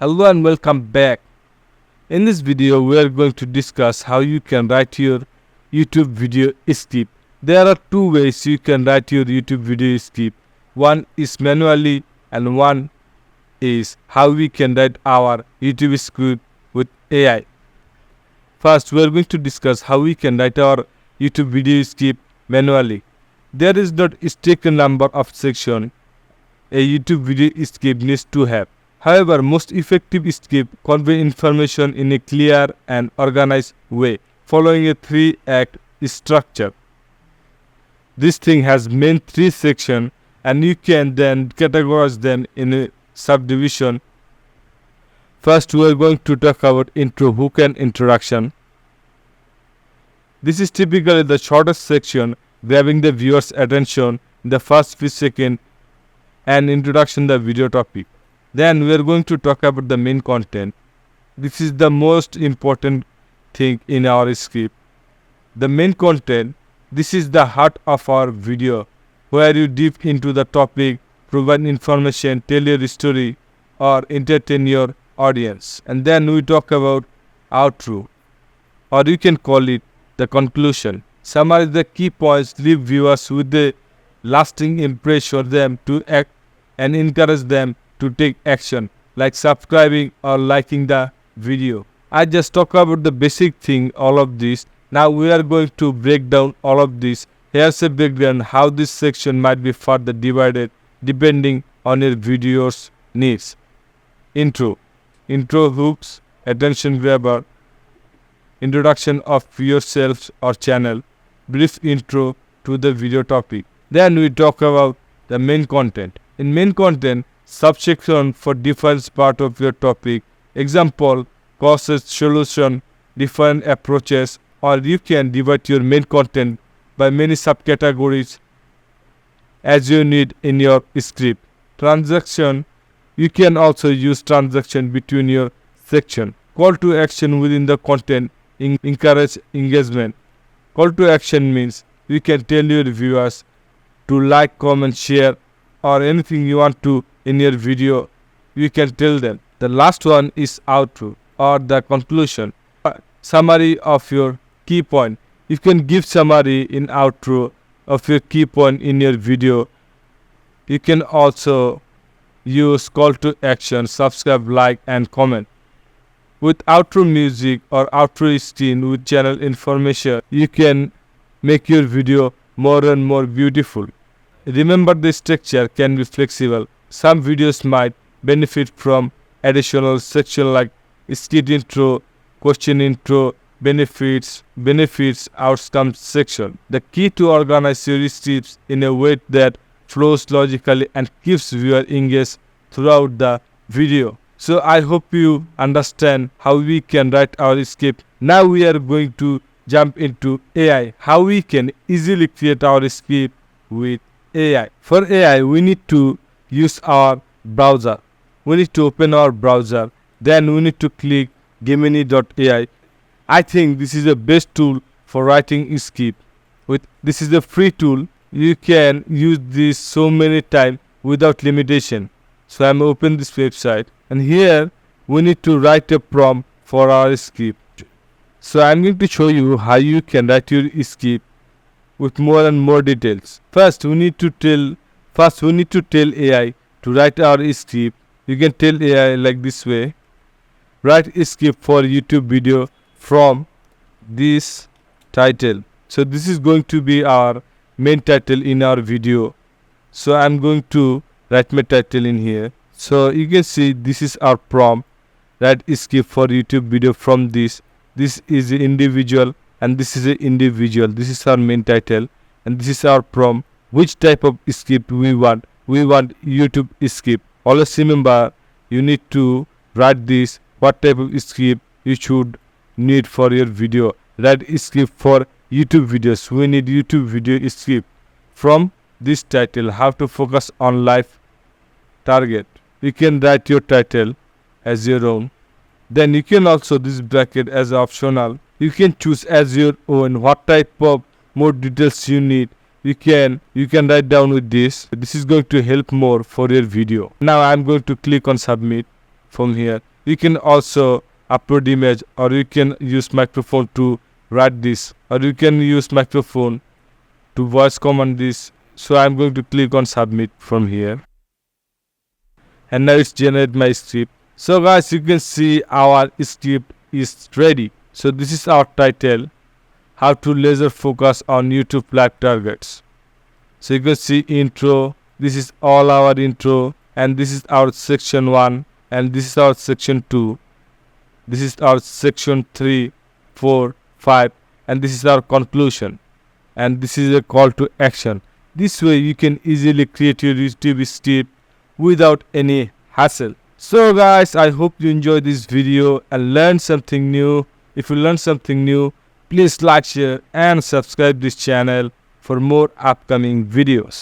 Hello and welcome back. In this video, we are going to discuss how you can write your YouTube video script. There are two ways you can write your YouTube video script. One is manually and one is how we can write our YouTube script with AI. First, we are going to discuss how we can write our YouTube video script manually. There is not a strict number of sections a YouTube video script needs to have. However, most effective scripts convey information in a clear and organized way, following a 3-act structure. This thing has main 3 sections, and you can then categorize them in a subdivision. First, we are going to talk about intro, hook, and introduction. This is typically the shortest section, grabbing the viewer's attention in the first few seconds, and introduction the video topic. Then we are going to talk about the main content. This is the most important thing in our script. The main content, this is the heart of our video, where you deep into the topic, provide information, tell your story, or entertain your audience. And then we talk about outro, or you can call it the conclusion. Summarize the key points, leave viewers with a lasting impression of them to act and encourage them to take action, like subscribing or liking the video. I just talk about the basic thing, all of this. Now we are going to break down all of this. Here's a breakdown how this section might be further divided depending on your video's needs. Intro, hooks, attention grabber, introduction of yourself or channel, brief intro to the video topic. Then we talk about the main content. In main content, subsection for different part of your topic. Example, causes, solution, different approaches, or you can divide your main content by many subcategories as you need in your script. Transaction, you can also use transaction between your section. Call to action within the content, encourage engagement. Call to action means you can tell your viewers to like, comment, share, or anything you want to in your video, you can tell them. The last one is outro or the conclusion. Summary of your key point. You can give summary in outro of your key point in your video. You can also use call to action, subscribe, like, and comment. With outro music or outro scene with channel information, you can make your video more and more beautiful. Remember, the structure can be flexible. Some videos might benefit from additional section like skit intro, question intro, benefits, outcomes section. The key to organize your scripts in a way that flows logically and keeps viewer engaged throughout the video. So I hope you understand how we can write our script. Now we are going to jump into AI, how we can easily create our script with AI. For AI, we need to use our browser. We need to open our browser. Then we need to click Gemini.ai. I think this is the best tool for writing script. This is a free tool. You can use this so many times without limitation. So I'm open this website, and here we need to write a prompt for our script. So I'm going to show you how you can write your script with more and more details. First, we need to tell AI to write our script. You can tell AI like this way: write a script for YouTube video from this title. So this is going to be our main title in our video. So I'm going to write my title in here. So you can see this is our prompt. Write a script for YouTube video from this. This is the individual and this is an individual. This is our main title and this is our prompt. Which type of script we want? We want YouTube script. Always remember, you need to write this, what type of script you should need for your video. Write a script for YouTube videos. We need YouTube video script. From this title, how to focus on life target. You can write your title as your own. Then you can also this bracket as optional. You can choose as your own what type of more details you need. You can write down with this is going to help more for your video. Now I'm going to click on submit from here. You can also upload image, or you can use microphone to write this, or you can use microphone to voice command this. So I'm going to click on submit from here, and now it's generate my script. So guys, you can see our script is ready. So this is our title: how to laser focus on YouTube live targets. So you can see intro. This is all our intro, and this is our section 1, and this is our section 2. This is our section 3, 4, 5, and this is our conclusion. And this is a call to action. This way you can easily create your YouTube script without any hassle. So guys, I hope you enjoyed this video and learned something new. If you learned something new, please like, share and subscribe this channel for more upcoming videos.